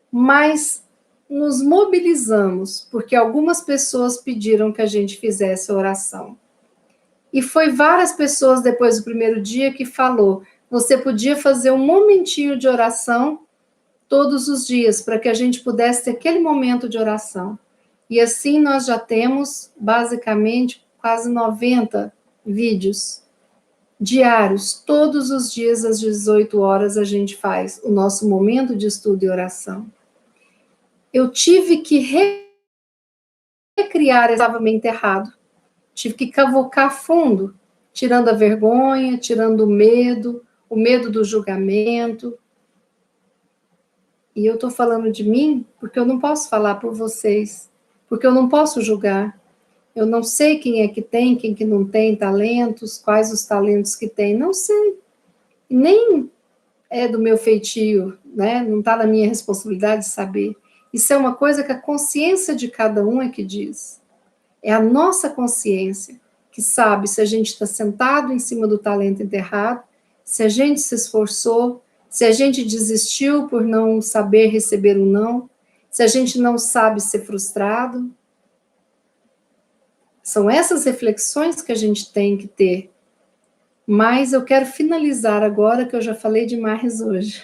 mas nos mobilizamos, porque algumas pessoas pediram que a gente fizesse a oração. E foi várias pessoas depois do primeiro dia que falou, você podia fazer um momentinho de oração todos os dias, para que a gente pudesse ter aquele momento de oração. E assim nós já temos, basicamente, quase 90 vídeos diários. Todos os dias, às 18 horas, a gente faz o nosso momento de estudo e oração. Eu tive que recriar, estava meio enterrado. Tive que cavocar fundo, tirando a vergonha, tirando o medo do julgamento. E eu estou falando de mim porque eu não posso falar por vocês, porque eu não posso julgar. Eu não sei quem é que tem, quem que não tem talentos, quais os talentos que tem, não sei. Nem é do meu feitio, né? Não está na minha responsabilidade de saber. Isso é uma coisa que a consciência de cada um é que diz. É a nossa consciência que sabe se a gente está sentado em cima do talento enterrado, se a gente se esforçou, se a gente desistiu por não saber receber um não, se a gente não sabe ser frustrado. São essas reflexões que a gente tem que ter. Mas eu quero finalizar agora, que eu já falei demais hoje.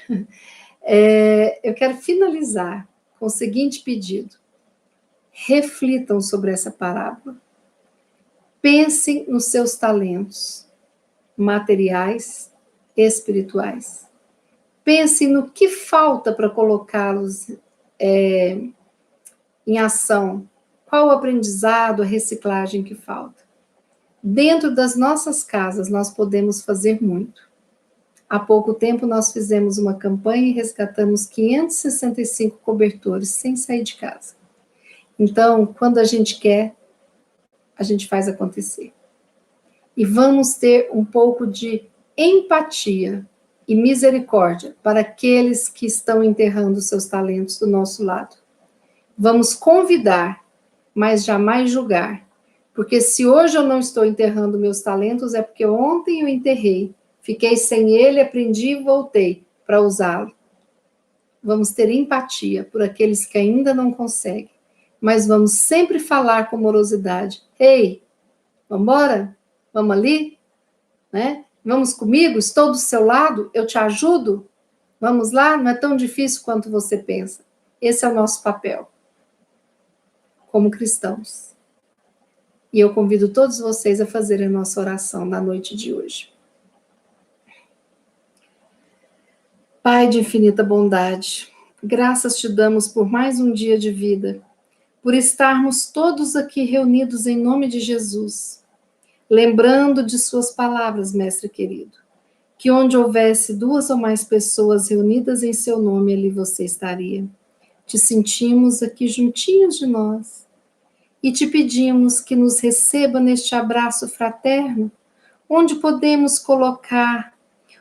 Eu quero finalizar com o seguinte pedido. Reflitam sobre essa parábola. Pensem nos seus talentos materiais e espirituais. Pensem no que falta para colocá-los em ação. Qual o aprendizado, a reciclagem que falta? Dentro das nossas casas, nós podemos fazer muito. Há pouco tempo, nós fizemos uma campanha e resgatamos 565 cobertores sem sair de casa. Então, quando a gente quer, a gente faz acontecer. E vamos ter um pouco de empatia e misericórdia para aqueles que estão enterrando seus talentos do nosso lado. Vamos convidar, mas jamais julgar. Porque se hoje eu não estou enterrando meus talentos, é porque ontem eu enterrei. Fiquei sem ele, aprendi e voltei para usá-lo. Vamos ter empatia por aqueles que ainda não conseguem. Mas vamos sempre falar com amorosidade. Ei, vamos embora? Vamos ali? Né? Vamos comigo? Estou do seu lado? Eu te ajudo? Vamos lá? Não é tão difícil quanto você pensa. Esse é o nosso papel. como cristãos. E eu convido todos vocês a fazerem a nossa oração na noite de hoje. Pai de infinita bondade, graças te damos por mais um dia de vida, por estarmos todos aqui reunidos em nome de Jesus, lembrando de suas palavras, Mestre querido, que onde houvesse 2 ou mais pessoas reunidas em seu nome, ali você estaria. Te sentimos aqui juntinhos de nós e te pedimos que nos receba neste abraço fraterno, onde podemos colocar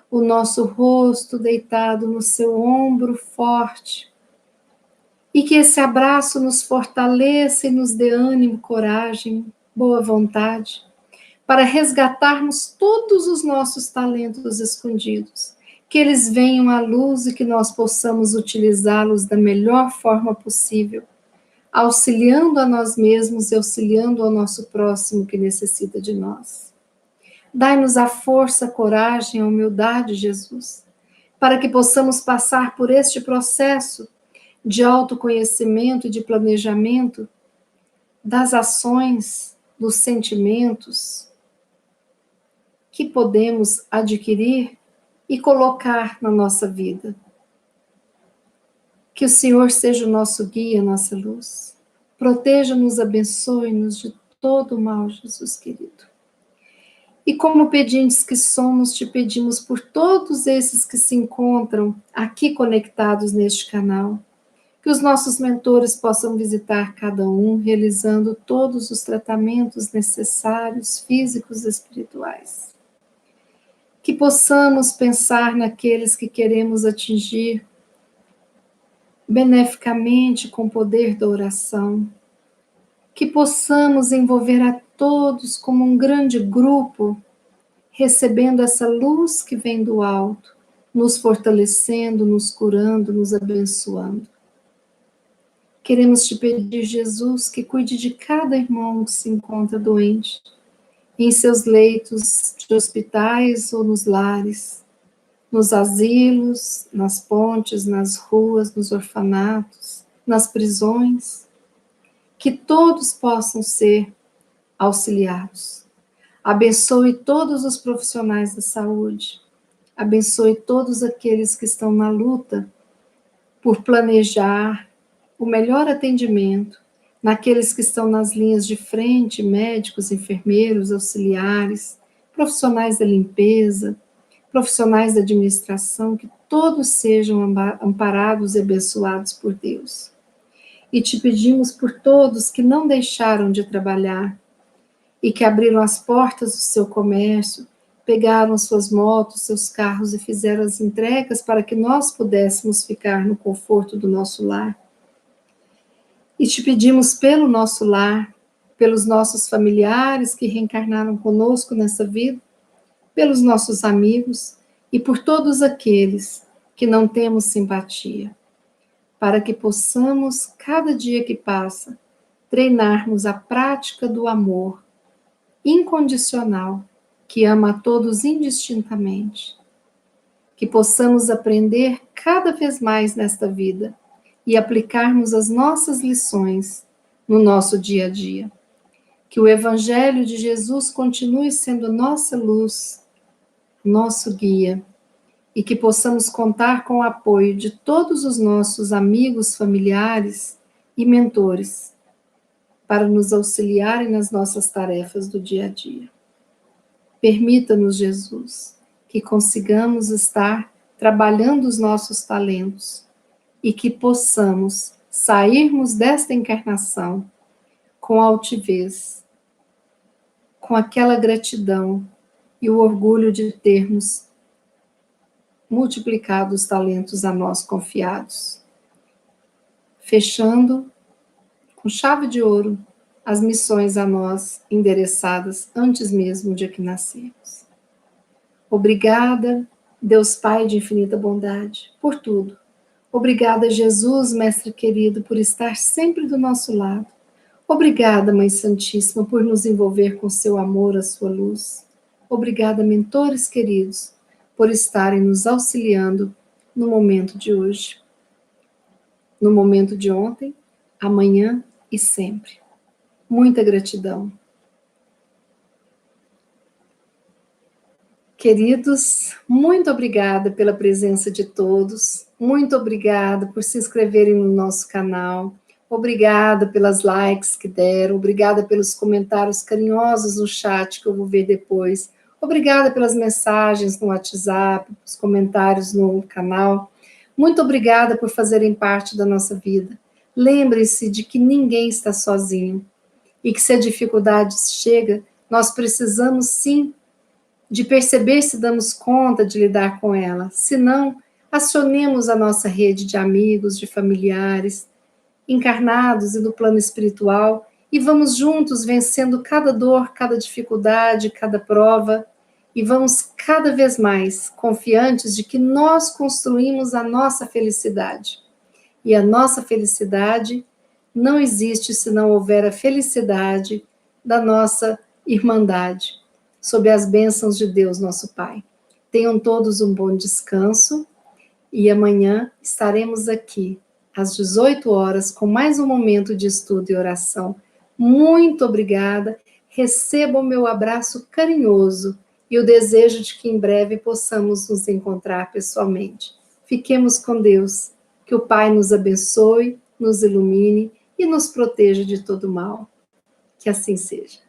o nosso rosto deitado no seu ombro forte, e que esse abraço nos fortaleça e nos dê ânimo, coragem, boa vontade, para resgatarmos todos os nossos talentos escondidos, que eles venham à luz e que nós possamos utilizá-los da melhor forma possível, auxiliando a nós mesmos e auxiliando ao nosso próximo que necessita de nós. Dai-nos a força, a coragem, a humildade, Jesus, para que possamos passar por este processo de autoconhecimento e de planejamento das ações, dos sentimentos que podemos adquirir e colocar na nossa vida. Que o Senhor seja o nosso guia, nossa luz. Proteja-nos, abençoe-nos de todo o mal, Jesus querido. E como pedintes que somos, te pedimos por todos esses que se encontram aqui conectados neste canal, que os nossos mentores possam visitar cada um, realizando todos os tratamentos necessários, físicos e espirituais. Que possamos pensar naqueles que queremos atingir beneficamente com o poder da oração. Que possamos envolver a todos como um grande grupo, recebendo essa luz que vem do alto, nos fortalecendo, nos curando, nos abençoando. Queremos te pedir, Jesus, que cuide de cada irmão que se encontra doente, em seus leitos de hospitais ou nos lares, nos asilos, nas pontes, nas ruas, nos orfanatos, nas prisões, que todos possam ser auxiliados. Abençoe todos os profissionais da saúde, abençoe todos aqueles que estão na luta por planejar o melhor atendimento, naqueles que estão nas linhas de frente, médicos, enfermeiros, auxiliares, profissionais da limpeza, profissionais da administração, que todos sejam amparados e abençoados por Deus. E te pedimos por todos que não deixaram de trabalhar e que abriram as portas do seu comércio, pegaram suas motos, seus carros e fizeram as entregas para que nós pudéssemos ficar no conforto do nosso lar. E te pedimos pelo nosso lar, pelos nossos familiares que reencarnaram conosco nessa vida, pelos nossos amigos e por todos aqueles que não temos simpatia, para que possamos, cada dia que passa, treinarmos a prática do amor incondicional, que ama a todos indistintamente. Que possamos aprender cada vez mais nesta vida e aplicarmos as nossas lições no nosso dia a dia. Que o Evangelho de Jesus continue sendo nossa luz, nosso guia, e que possamos contar com o apoio de todos os nossos amigos, familiares e mentores, para nos auxiliarem nas nossas tarefas do dia a dia. Permita-nos, Jesus, que consigamos estar trabalhando os nossos talentos e que possamos sairmos desta encarnação com altivez, com aquela gratidão e o orgulho de termos multiplicado os talentos a nós confiados, fechando com chave de ouro as missões a nós endereçadas antes mesmo de que nascemos. Obrigada, Deus Pai de infinita bondade, por tudo. Obrigada, Jesus, Mestre querido, por estar sempre do nosso lado. Obrigada, Mãe Santíssima, por nos envolver com seu amor, a sua luz. Obrigada, mentores queridos, por estarem nos auxiliando no momento de hoje, no momento de ontem, amanhã e sempre. Muita gratidão. Queridos, muito obrigada pela presença de todos, muito obrigada por se inscreverem no nosso canal, obrigada pelas likes que deram, obrigada pelos comentários carinhosos no chat que eu vou ver depois, obrigada pelas mensagens no WhatsApp, os comentários no canal, muito obrigada por fazerem parte da nossa vida. Lembre-se de que ninguém está sozinho e que se a dificuldade chega, nós precisamos sim de perceber se damos conta de lidar com ela. Se não, acionemos a nossa rede de amigos, de familiares, encarnados e do plano espiritual, e vamos juntos vencendo cada dor, cada dificuldade, cada prova, e vamos cada vez mais confiantes de que nós construímos a nossa felicidade. E a nossa felicidade não existe se não houver a felicidade da nossa irmandade, sob as bênçãos de Deus, nosso Pai. Tenham todos um bom descanso e amanhã estaremos aqui às 18 horas com mais um momento de estudo e oração. Muito obrigada. Receba o meu abraço carinhoso e o desejo de que em breve possamos nos encontrar pessoalmente. Fiquemos com Deus. Que o Pai nos abençoe, nos ilumine e nos proteja de todo mal. Que assim seja.